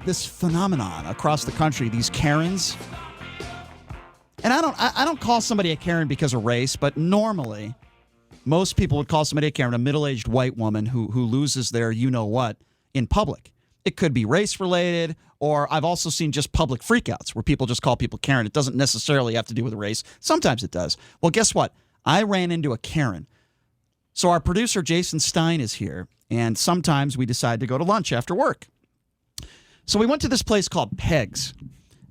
This phenomenon across the country, these Karens. And I don't call somebody a Karen because of race, but normally most people would call somebody a Karen a middle-aged white woman who loses their you-know-what in public. It could be race-related, or I've also seen just public freakouts where people just call people Karen. It doesn't necessarily have to do with race. Sometimes it does. Well, guess what? I ran into a Karen. So our producer, Jason Stein, is here, and sometimes we decide to go to lunch after work. So we went to this place called Peg's,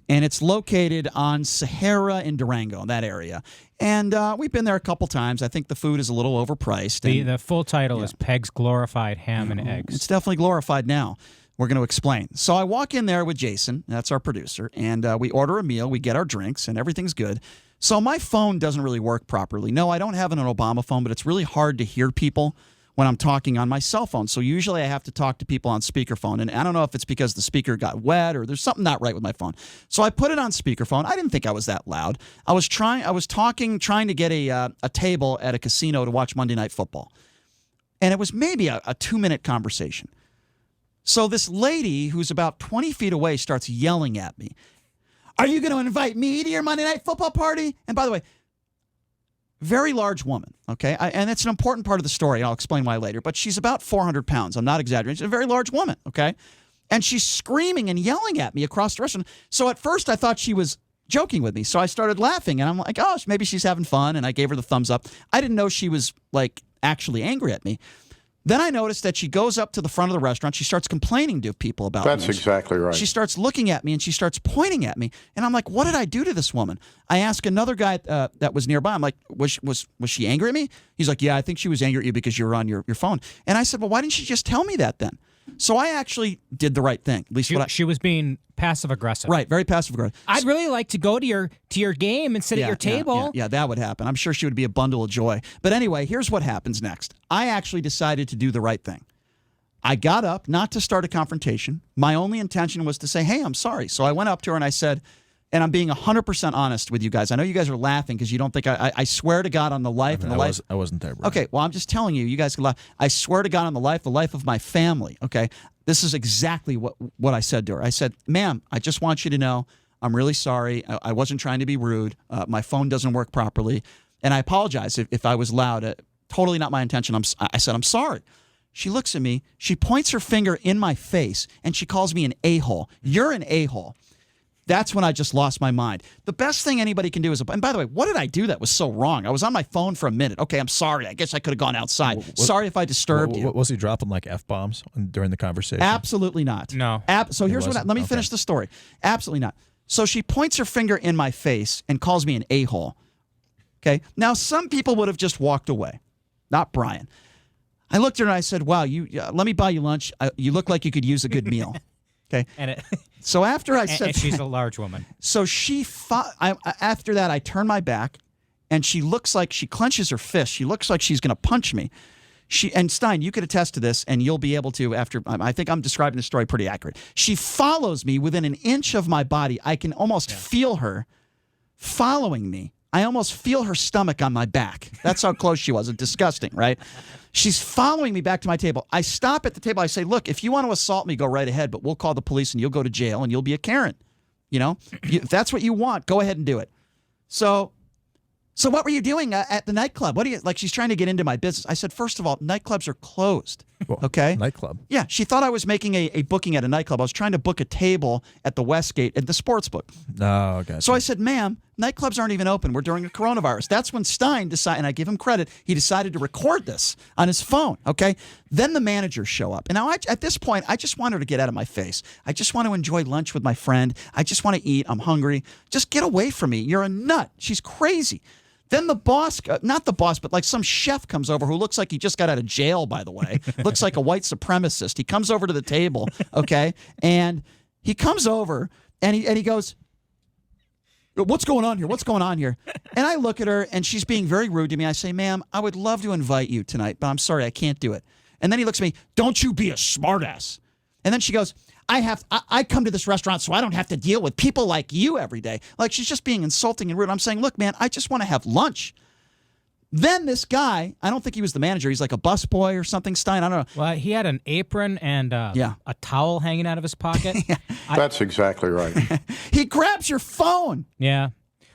and it's located on Sahara in Durango, that area. And we've been there a couple times. I think the food is a little overpriced. The full title is Peg's Glorified Ham and Eggs. It's definitely glorified now. We're going to explain. So I walk in there with Jason, that's our producer, and we order a meal, we get our drinks, and everything's good. So my phone doesn't really work properly. No, I don't have an Obama phone, but it's really hard to hear people when I'm talking on my cell phone. So usually I have to talk to people on speakerphone, and I don't know if it's because the speaker got wet or there's something not right with my phone. So I put it on speakerphone. I didn't think I was that loud. I was trying to get a table at a casino to watch Monday Night Football. And it was maybe a 2-minute conversation. So this lady who's about 20 feet away starts yelling at me. Are you going to invite me to your Monday Night Football party? And by the way, very large woman, okay? And it's an important part of the story. I'll explain why later. But she's about 400 pounds. I'm not exaggerating. She's a very large woman, okay? And she's screaming and yelling at me across the restaurant. So at first I thought she was joking with me. So I started laughing. And I'm like, oh, maybe she's having fun. And I gave her the thumbs up. I didn't know she was, actually angry at me. Then I noticed that she goes up to the front of the restaurant. She starts complaining to people about me. That's exactly right. She starts looking at me, and she starts pointing at me. And I'm like, what did I do to this woman? I ask another guy that was nearby. I'm like, was she angry at me? He's like, yeah, I think she was angry at you because you were on your phone. And I said, well, why didn't she just tell me that then? So I actually did the right thing. At least she was being passive-aggressive. Right, very passive-aggressive. I'd really like to go to your game and sit at your table. Yeah, that would happen. I'm sure she would be a bundle of joy. But anyway, here's what happens next. I actually decided to do the right thing. I got up, not to start a confrontation. My only intention was to say, hey, I'm sorry. So I went up to her and I said, and I'm being 100% honest with you guys. I know you guys are laughing because you don't think I swear to God on the life and the life. I wasn't there, bro. Okay, well, I'm just telling you. You guys can laugh. I swear to God on the life of my family. Okay, this is exactly what I said to her. I said, ma'am, I just want you to know I'm really sorry. I wasn't trying to be rude. My phone doesn't work properly, and I apologize if I was loud. Totally not my intention. I said I'm sorry. She looks at me. She points her finger in my face, and she calls me an a-hole. You're an a-hole. That's when I just lost my mind. The best thing anybody can do is, and by the way, what did I do that was so wrong? I was on my phone for a minute. Okay, I'm sorry. I guess I could have gone outside. Sorry if I disturbed you. Was he dropping like F-bombs during the conversation? Absolutely not. No. So here's let me finish the story. Absolutely not. So she points her finger in my face and calls me an a-hole. Okay? Now, some people would have just walked away. Not Brian. I looked at her and I said, wow, let me buy you lunch. You look like you could use a good meal. Okay. So after I said and she's a large woman. So after that, I turn my back, and she looks like she clenches her fist. She looks like she's going to punch me. And Stein, you could attest to this, and you'll be able to after. I think I'm describing the story pretty accurate. She follows me within an inch of my body. I can almost feel her following me. I almost feel her stomach on my back. That's how close she was. It's disgusting, right? She's following me back to my table. I stop at the table. I say, look, if you want to assault me, go right ahead, but we'll call the police and you'll go to jail and you'll be a Karen. If that's what you want, go ahead and do it. So what were you doing at the nightclub? What do you like? She's trying to get into my business. I said, first of all, nightclubs are closed. Okay. Nightclub. Yeah. She thought I was making a booking at a nightclub. I was trying to book a table at the Westgate at the sports book. Oh, okay. So I said, ma'am, nightclubs aren't even open. We're during a coronavirus. That's when Stein decided, and I give him credit, he decided to record this on his phone. Okay. Then the managers show up. And now at this point, I just want her to get out of my face. I just want to enjoy lunch with my friend. I just want to eat. I'm hungry. Just get away from me. You're a nut. She's crazy. Then the boss, not the boss, but like some chef comes over who looks like he just got out of jail, by the way. Looks like a white supremacist. He comes over to the table, okay? And he comes over and he goes, what's going on here? What's going on here? And I look at her and she's being very rude to me. I say, ma'am, I would love to invite you tonight, but I'm sorry, I can't do it. And then he looks at me, don't you be a smartass. And then she goes, I come to this restaurant so I don't have to deal with people like you every day. Like she's just being insulting and rude. I'm saying, look, man, I just want to have lunch. Then this guy, I don't think he was the manager. He's like a busboy or something, Stein. I don't know. Well, he had an apron and a towel hanging out of his pocket. That's exactly right. He grabs your phone. Yeah.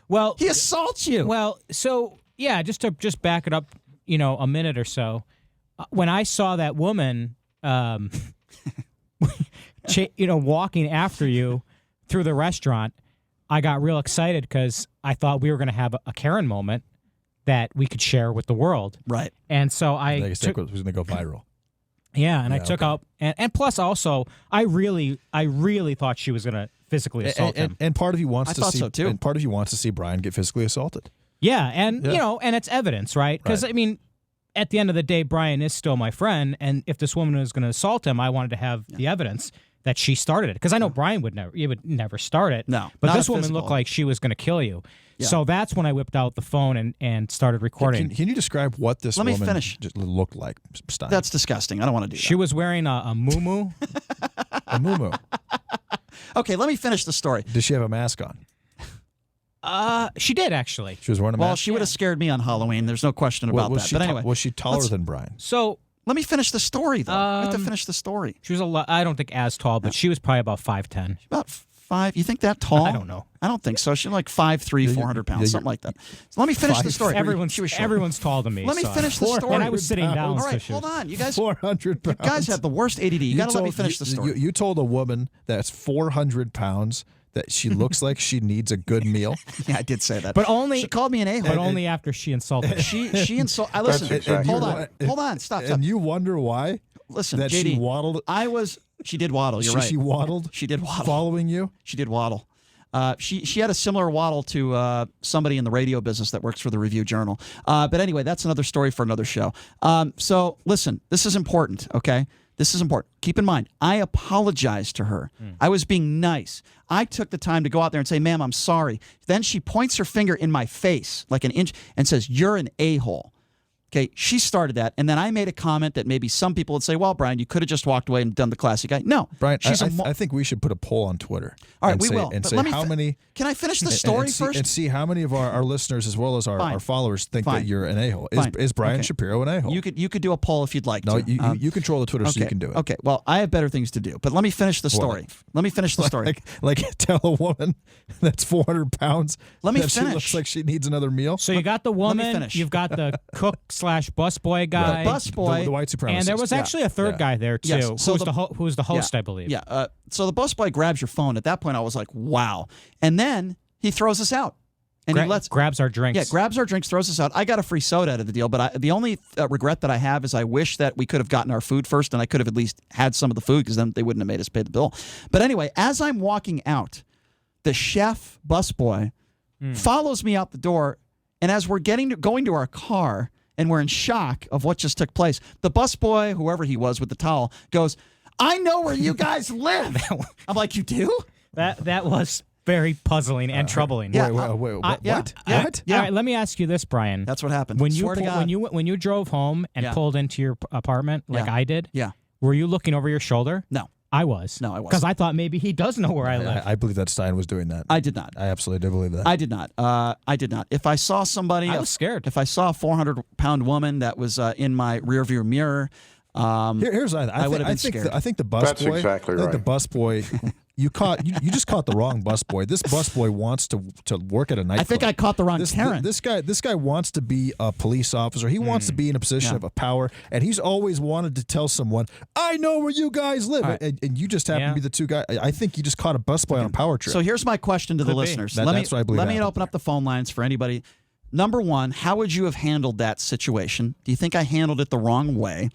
Well, He assaults you. Well, so yeah, just to back it up, a minute or so. When I saw that woman, walking after you through the restaurant, I got real excited because I thought we were going to have a Karen moment that we could share with the world. Right. And so I was going to go viral. Yeah, and I took out, and plus also, I really thought she was going to physically assault him. And part of you wants to thought see, so, too. And part of you wants to see Brian get physically assaulted. Yeah, and and it's evidence, right? Because Right. I mean, at the end of the day, Brian is still my friend, and if this woman was going to assault him, I wanted to have the evidence that she started it. Because I know Brian would never start it. No, but not this a woman physical. looked like she was going to kill you. Yeah. So that's when I whipped out the phone and started recording. Can you describe what this Let me woman finish. just looked like, Stein? That's disgusting. I don't want to do that. She was wearing a muumuu. a muumuu. Okay, let me finish the story. Did she have a mask on? She did actually. She was wearing a Well, mask? she would have scared me on Halloween. There's no question about was that. she But anyway, was she taller let's- than Brian? So let me finish the story, though. I have to finish the story. she was I don't think as tall, but she was probably about 5'10". About 5. You think that tall? I don't know. I don't think so. She's like 5'3", 400 pounds, something like that. So let me finish the story. Everyone's She was short. everyone's tall to me. Let me so- finish the story. And I was sitting down. All so right, she was- hold on. You guys 400 pounds. You guys have the worst ADD. You got to let me finish the story. You told a woman that's 400 pounds that she looks like she needs a good meal. Yeah, I did say that. But only- she called me an a-hole. But only after she insulted me. She insulted. I listen. That's exactly hold right. on. Hold on. Stop. And you wonder why Listen, that JD, she waddled. She did waddle. You're right. She waddled. She did waddle. Following you. She did waddle. She had a similar waddle to somebody in the radio business that works for the Review Journal. But anyway, that's another story for another show. So listen, this is important, okay? This is important. Keep in mind, I apologized to her. I was being nice. I took the time to go out there and say, ma'am, I'm sorry. Then she points her finger in my face like an inch and says, you're an a-hole. Okay, she started that, and then I made a comment that maybe some people would say, well, Brian, you could have just walked away and done the classic guy. No. Brian, she's I think we should put a poll on Twitter. All right, and we say, will. And But say let me how many... Can I finish the and story see, first? And see how many of our listeners as well as our Fine. followers think Fine. that you're an a-hole. Fine. Is Brian Okay. Shapiro an a-hole? You could do a poll if you'd like No, to. you control the Twitter so you can do it. Okay, well, I have better things to do, but let me finish the story. Let me finish the story. Like tell a woman that's 400 pounds Let me that she finish. looks like she needs another meal. So you got the me woman, finish. you've got the cook/busboy guy, The busboy. The white supremacist. and there was actually a third guy there too, Yes, so who was the host, I believe. Yeah. So the busboy grabs your phone. At that point, I was like, wow. And then he throws us out. And he lets grabs our drinks. Yeah, grabs our drinks, throws us out. I got a free soda out of the deal, but the only regret that I have is I wish that we could have gotten our food first, and I could have at least had some of the food because then they wouldn't have made us pay the bill. But anyway, as I'm walking out, the chef busboy follows me out the door, and as we're going to our car, and we're in shock of what just took place, the busboy, whoever he was with the towel, goes, "I know where you guys live." I'm like, "You do?" That was very puzzling and troubling. Yeah. Wait, what? yeah. What? Yeah. What? Yeah. All right, let me ask you this, Brian. That's what happened. when you Swear to God. when you drove home and Yeah. pulled into your apartment like Yeah. I did. Yeah. Were you looking over your shoulder? No. I was. No, I wasn't. Because I thought maybe he does know where I live. I believe that Stein was doing that. I did not. I absolutely do believe that. I did not. I did not. If I saw somebody, I was scared. If I saw a 400-pound woman that was in my rearview mirror, Here's I would have been think scared. I think the busboy. That's exactly I think right. the busboy. You just caught the wrong busboy. This busboy wants to work at a nightclub. I think I caught the wrong Karen. This guy wants to be a police officer. He wants to be in a position of power, and he's always wanted to tell someone, "I know where you guys live," right. and you just happen to be the two guys. I think you just caught a busboy on a power trip. So here's my question to the Could be. listeners. That's what I believe Let me happened open up the phone lines for anybody. Number one, how would you have handled that situation? Do you think I handled it the wrong way?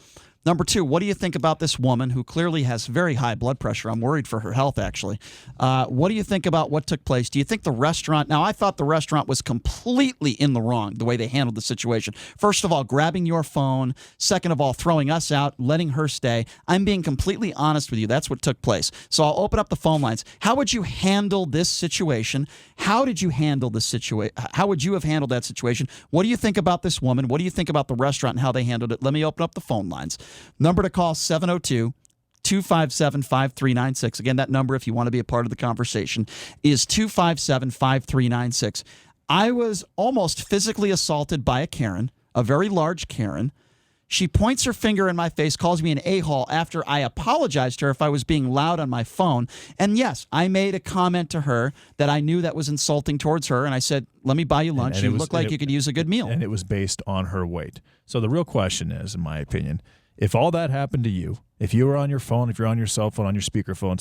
Number two, what do you think about this woman who clearly has very high blood pressure? I'm worried for her health, actually. What do you think about what took place? Do you think the restaurant... Now, I thought the restaurant was completely in the wrong, the way they handled the situation. First of all, grabbing your phone. Second of all, throwing us out, letting her stay. I'm being completely honest with you. That's what took place. So I'll open up the phone lines. How would you handle this situation? How did you handle this situation? How would you have handled that situation? What do you think about this woman? What do you think about the restaurant and how they handled it? Let me open up the phone lines. Number to call, 702-257-5396. Again, that number, if you want to be a part of the conversation, is 257-5396. I was almost physically assaulted by a Karen. a very large Karen. She points her finger in my face, calls me an a-hole after I apologized to her if I was being loud on my phone. And yes, I made a comment to her that I knew that was insulting towards her, and I said, let me buy you lunch. You look like you could use a good meal. And it was based on her weight. So the real question is, in my opinion, if all that happened to you, if you were on your phone, if you're on your cell phone, on your speakerphone,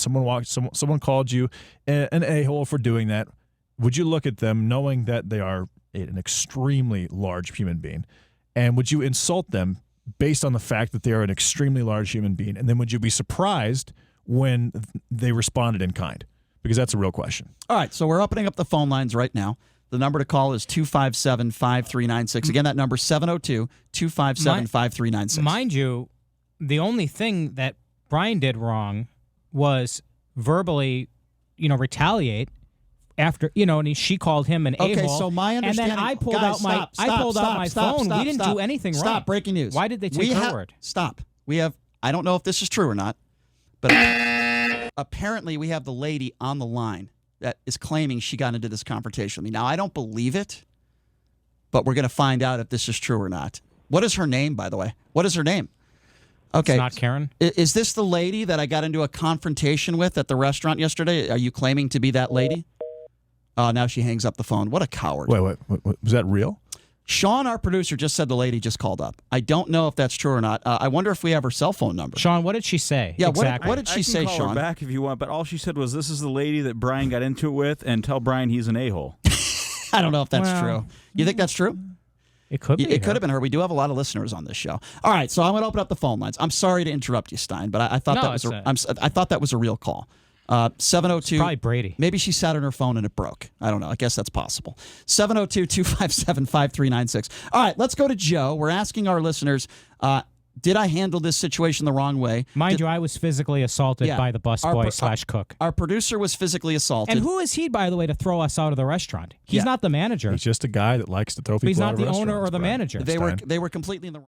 someone called you an a-hole for doing that, would you look at them knowing that they are an extremely large human being, and would you insult them based on the fact that they are an extremely large human being? And then would you be surprised when they responded in kind? Because that's a real question. All right, so we're opening up the phone lines right now. The number to call is 257-5396. Again, that number 702-257-5396. Mind you, the only thing that Brian did wrong was verbally, retaliate after, and she called him an a-hole. Okay, so my understanding... And then I pulled out my phone. We didn't do anything wrong. Stop, breaking news. Why did they take her word? Stop. I don't know if this is true or not, but apparently we have the lady on the line that is claiming she got into this confrontation with me. Now, I don't believe it, but we're going to find out if this is true or not. What is her name, by the way? What is her name? Okay. It's not Karen? Is this the lady that I got into a confrontation with at the restaurant yesterday? Are you claiming to be that lady? Now she hangs up the phone. What a coward. Wait, was that real? Sean, our producer, just said the lady just called up. I don't know if that's true or not. I wonder if we have her cell phone number. Sean, what did she say? Yeah, exactly. What did she say, call Sean? her back if you want, but all she said was, this is the lady that Brian got into it with, and tell Brian he's an a-hole. I don't know if that's true. You think that's true? It could be. It could have been her. We do have a lot of listeners on this show. All right, so I'm going to open up the phone lines. I'm sorry to interrupt you, Stein, but I thought I thought that was a real call. 702. Probably Brady. Maybe she sat on her phone and it broke. I don't know. I guess that's possible. 702-257-5396. All right, let's go to Joe. We're asking our listeners, did I handle this situation the wrong way? Mind you, I was physically assaulted by the busboy / cook. Our producer was physically assaulted. And who is he, by the way, to throw us out of the restaurant? He's not the manager. He's just a guy that likes to throw people out of restaurants. He's not the restaurants, owner or the Brian. manager. They were completely in the